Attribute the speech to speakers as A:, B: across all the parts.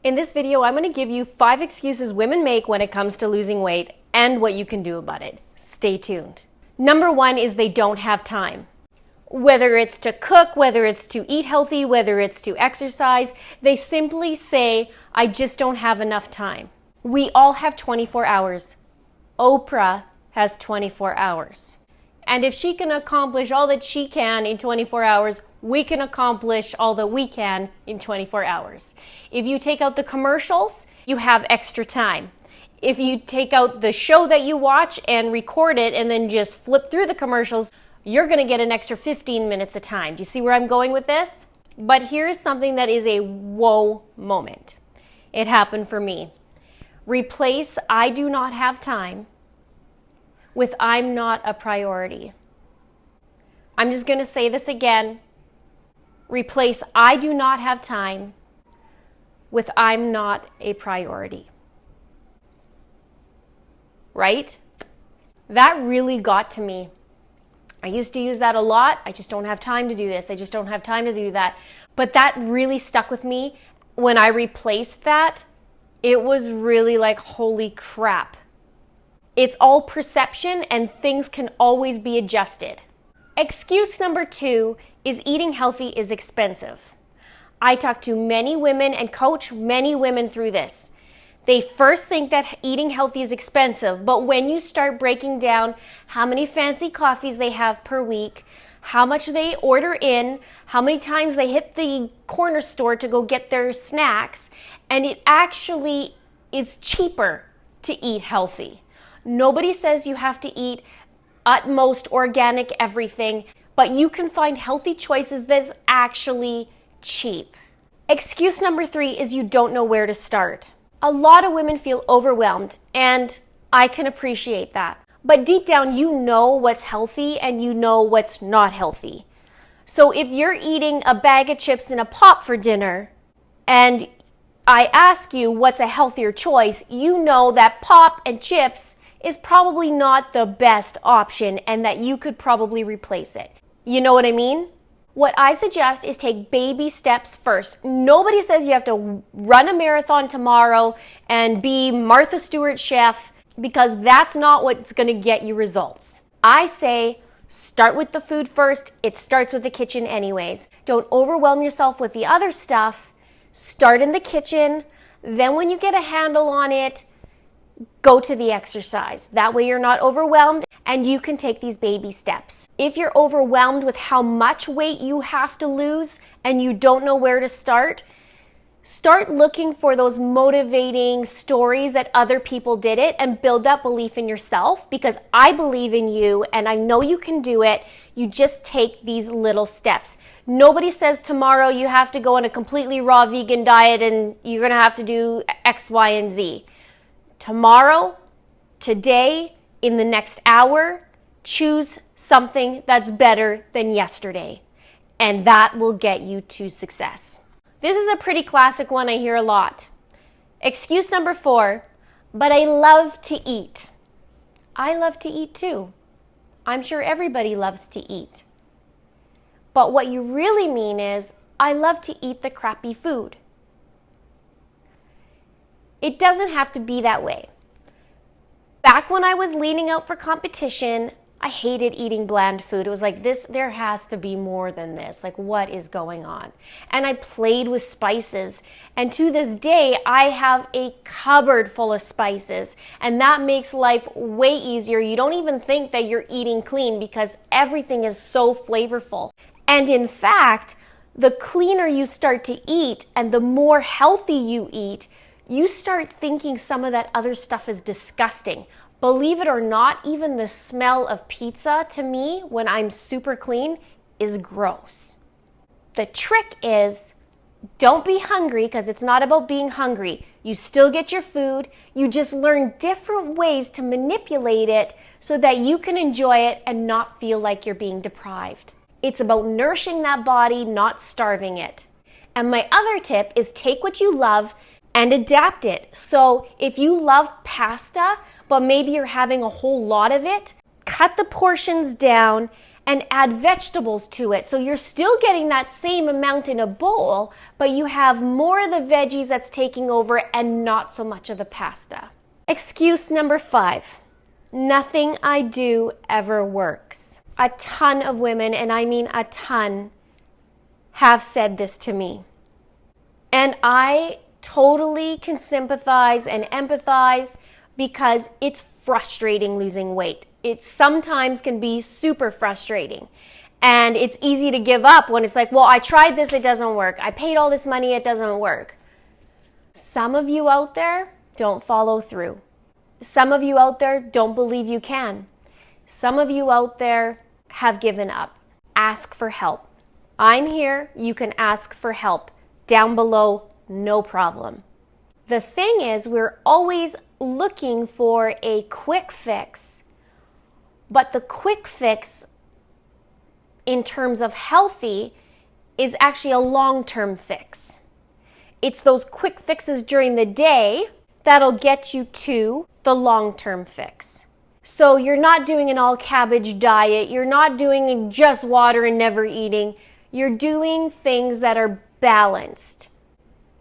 A: In this video, I'm going to give you 5 excuses women make when it comes to losing weight and what you can do about it. Stay tuned. Number 1 is they don't have time. Whether it's to cook, whether it's to eat healthy, whether it's to exercise, they simply say, I just don't have enough time. We all have 24 hours. Oprah has 24 hours. And if she can accomplish all that she can in 24 hours, we can accomplish all that we can in 24 hours. If you take out the commercials, you have extra time. If you take out the show that you watch and record it and then just flip through the commercials, you're going to get an extra 15 minutes of time. Do you see where I'm going with this? But here's something that is a whoa moment. It happened for me. Replace I do not have time with I'm not a priority. I'm just going to say this again. Replace I do not have time with I'm not a priority. Right? That really got to me. I used to use that a lot. I just don't have time to do this. I just don't have time to do that. But that really stuck with me. When I replaced that, it was really like, holy crap. It's all perception and things can always be adjusted. Excuse number 2 is eating healthy is expensive. I talk to many women and coach many women through this. They first think that eating healthy is expensive, but when you start breaking down how many fancy coffees they have per week, how much they order in, how many times they hit the corner store to go get their snacks, and it actually is cheaper to eat healthy. Nobody says you have to eat utmost organic everything, but you can find healthy choices that's actually cheap. Excuse number 3 is you don't know where to start. A lot of women feel overwhelmed, and I can appreciate that. But deep down, you know what's healthy and you know what's not healthy. So if you're eating a bag of chips and a pop for dinner, and I ask you what's a healthier choice, you know that pop and chips is probably not the best option and that you could probably replace it. You know what I mean? What I suggest is take baby steps first. Nobody says you have to run a marathon tomorrow and be Martha Stewart chef, because that's not what's going to get you results. I say start with the food first. It starts with the kitchen anyways. Don't overwhelm yourself with the other stuff. Start in the kitchen. Then when you get a handle on it, go to the exercise. That way you're not overwhelmed and you can take these baby steps. If you're overwhelmed with how much weight you have to lose and you don't know where to start looking for those motivating stories that other people did it and build that belief in yourself, because I believe in you and I know you can do it. You just take these little steps. Nobody says tomorrow you have to go on a completely raw vegan diet and you're going to have to do X, Y, and Z. Tomorrow, today, in the next hour, choose something that's better than yesterday, and that will get you to success. This is a pretty classic one I hear a lot. Excuse number 4, but I love to eat. I love to eat too. I'm sure everybody loves to eat. But what you really mean is, I love to eat the crappy food. It doesn't have to be that way. Back when I was leaning out for competition, I hated eating bland food. It was like, there has to be more than this. Like, what is going on? And I played with spices. And to this day, I have a cupboard full of spices. And that makes life way easier. You don't even think that you're eating clean because everything is so flavorful. And in fact, the cleaner you start to eat and the more healthy you eat, you start thinking some of that other stuff is disgusting. Believe it or not, even the smell of pizza to me when I'm super clean is gross. The trick is, don't be hungry, because it's not about being hungry. You still get your food. You just learn different ways to manipulate it so that you can enjoy it and not feel like you're being deprived. It's about nourishing that body, not starving it. And my other tip is take what you love and adapt it. So if you love pasta, but maybe you're having a whole lot of it, cut the portions down and add vegetables to it. So you're still getting that same amount in a bowl, but you have more of the veggies that's taking over and not so much of the pasta. Excuse number 5, nothing I do ever works. A ton of women, and I mean a ton, have said this to me. And I totally can sympathize and empathize because it's frustrating losing weight. It sometimes can be super frustrating. And it's easy to give up when it's like, well, I tried this, it doesn't work. I paid all this money, it doesn't work. Some of you out there don't follow through. Some of you out there don't believe you can. Some of you out there have given up. Ask for help. I'm here. You can ask for help. Down below, no problem. The thing is, we're always looking for a quick fix, but the quick fix in terms of healthy is actually a long-term fix. It's those quick fixes during the day that'll get you to the long-term fix. So you're not doing an all-cabbage diet. You're not doing just water and never eating. You're doing things that are balanced.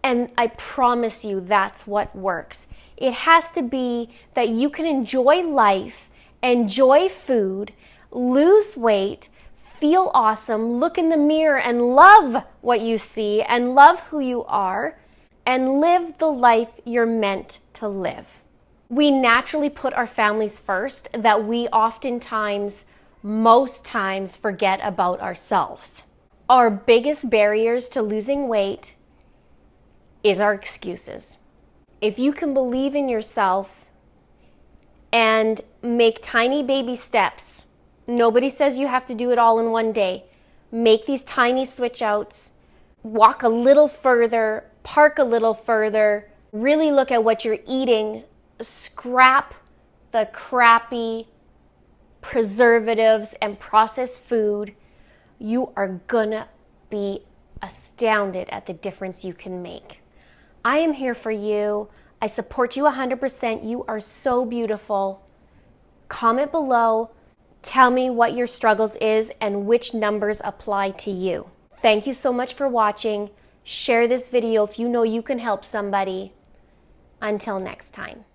A: And I promise you that's what works. It has to be that you can enjoy life, enjoy food, lose weight, feel awesome, look in the mirror and love what you see and love who you are, and live the life you're meant to live. We naturally put our families first, that we oftentimes, most times, forget about ourselves. Our biggest barriers to losing weight is our excuses. If you can believe in yourself and make tiny baby steps, nobody says you have to do it all in one day. Make these tiny switch outs, walk a little further, park a little further, really look at what you're eating, scrap the crappy preservatives and processed food. You are gonna be astounded at the difference you can make. I am here for you. I support you 100%. You are so beautiful. Comment below. Tell me what your struggles is and which numbers apply to you. Thank you so much for watching. Share this video if you know you can help somebody. Until next time.